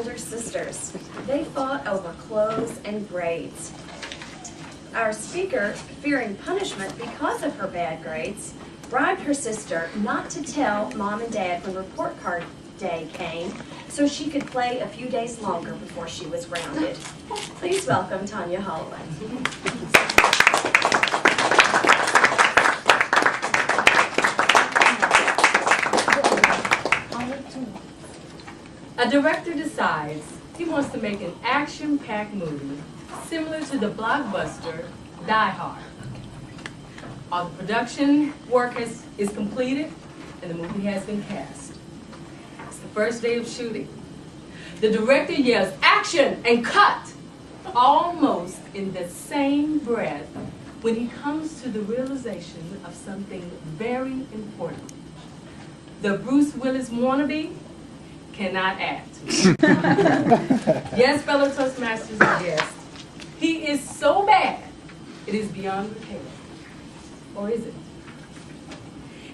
older sisters. They fought over clothes and grades. Our speaker, fearing punishment because of her bad grades, bribed her sister not to tell Mom and Dad when report card day came so she could play a few days longer before she was grounded. Please welcome Tonya Holloway. A director decides he wants to make an action-packed movie similar to the blockbuster Die Hard. All the production work is completed and the movie has been cast. It's the first day of shooting. The director yells, "Action!" and "Cut!" almost in the same breath when he comes to the realization of something very important. The Bruce Willis wannabe cannot act. Yes, fellow Toastmasters and guests, he is so bad, it is beyond repair. Or is it?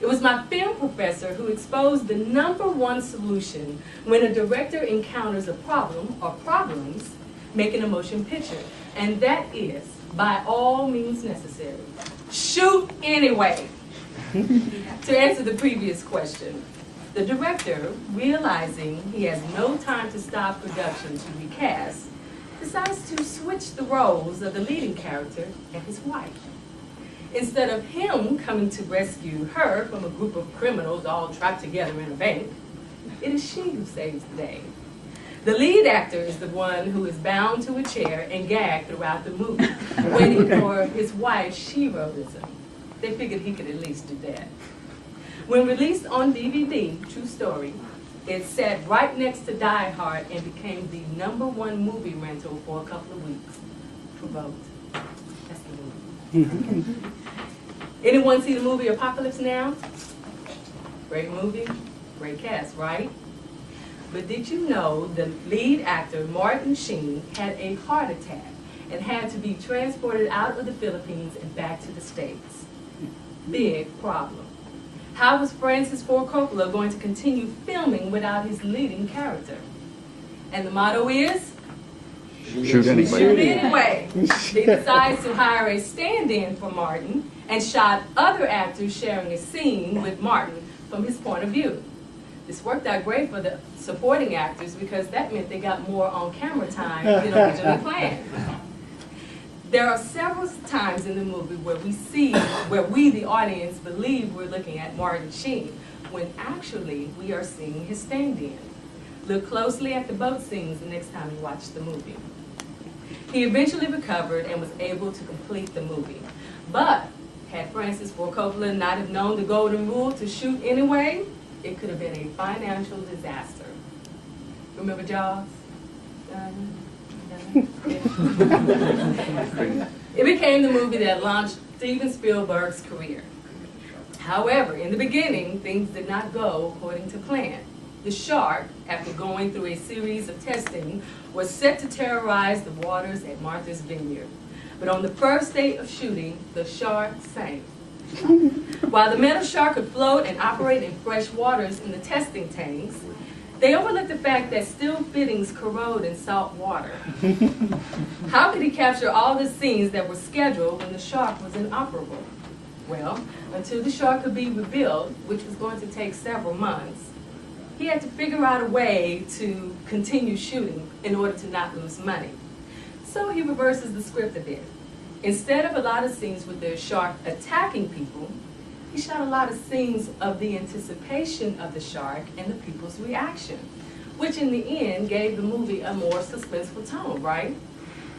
It was my film professor who exposed the #1 solution when a director encounters a problem or problems making a motion picture, and that is, by all means necessary, shoot anyway. To answer the previous question, the director, realizing he has no time to stop production to recast, decides to switch the roles of the leading character and his wife. Instead of him coming to rescue her from a group of criminals all trapped together in a bank, it is she who saves the day. The lead actor is the one who is bound to a chair and gagged throughout the movie, waiting for his wife's sheroism. They figured he could at least do that. When released on DVD, true story, it sat right next to Die Hard and became the #1 movie rental for a couple of weeks. Provoked. That's the movie. Anyone see the movie Apocalypse Now? Great movie, great cast, right? But did you know the lead actor, Martin Sheen, had a heart attack and had to be transported out of the Philippines and back to the States? Big problem. How was Francis Ford Coppola going to continue filming without his leading character? And the motto is? Shoot anyway. Shoot anyway. He decides to hire a stand-in for Martin and shot other actors sharing a scene with Martin from his point of view. This worked out great for the supporting actors because that meant they got more on-camera time than originally planned. There are several times in the movie where we, the audience, believe we're looking at Martin Sheen, when actually we are seeing his stand-in. Look closely at the boat scenes the next time you watch the movie. He eventually recovered and was able to complete the movie. But had Francis Ford Coppola not have known the golden rule to shoot anyway, it could have been a financial disaster. Remember Jaws? It became the movie that launched Steven Spielberg's career. However, in the beginning, things did not go according to plan. The shark, after going through a series of testing, was set to terrorize the waters at Martha's Vineyard. But on the first day of shooting, the shark sank. While the metal shark could float and operate in fresh waters in the testing tanks, they overlooked the fact that steel fittings corrode in salt water. How could he capture all the scenes that were scheduled when the shark was inoperable? Well, until the shark could be rebuilt, which was going to take several months, he had to figure out a way to continue shooting in order to not lose money. So he reverses the script a bit. Instead of a lot of scenes with the shark attacking people, he shot a lot of scenes of the anticipation of the shark and the people's reaction, which in the end gave the movie a more suspenseful tone, right?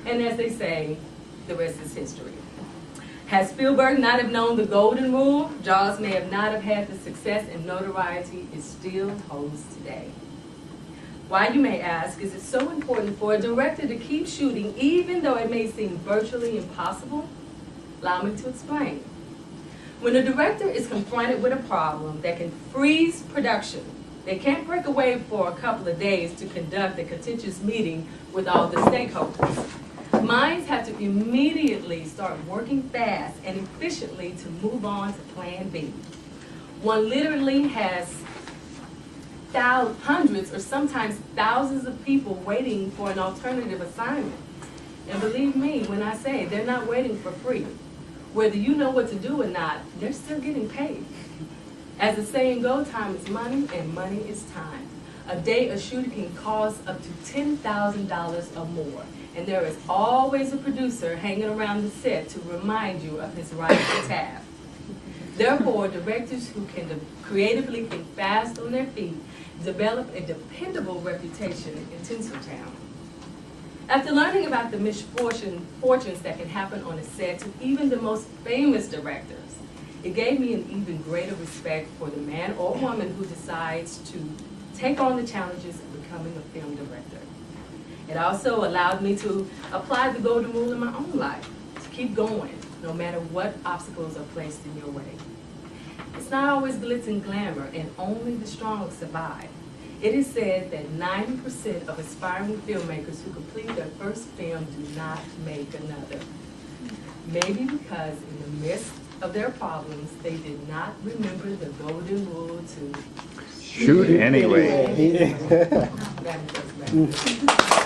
And as they say, the rest is history. Had Spielberg not have known the golden rule, Jaws may have not have had the success and notoriety it still holds today. Why, you may ask, is it so important for a director to keep shooting even though it may seem virtually impossible? Allow me to explain. When a director is confronted with a problem that can freeze production, they can't break away for a couple of days to conduct a contentious meeting with all the stakeholders. Minds have to immediately start working fast and efficiently to move on to plan B. One literally has hundreds or sometimes thousands of people waiting for an alternative assignment. And believe me when I say they're not waiting for free. Whether you know what to do or not, they're still getting paid. As the saying goes, time is money and money is time. A day a shooter can cost up to $10,000 or more. And there is always a producer hanging around the set to remind you of his right to tab. Therefore, directors who can creatively think fast on their feet develop a dependable reputation in Tinseltown. After learning about the misfortunes that can happen on a set to even the most famous directors, it gave me an even greater respect for the man or woman who decides to take on the challenges of becoming a film director. It also allowed me to apply the golden rule in my own life, to keep going, no matter what obstacles are placed in your way. It's not always glitz and glamour, and only the strong survive. It is said that 90% of aspiring filmmakers who complete their first film do not make another. Maybe because in the midst of their problems, they did not remember the golden rule to Shoot anyway. That was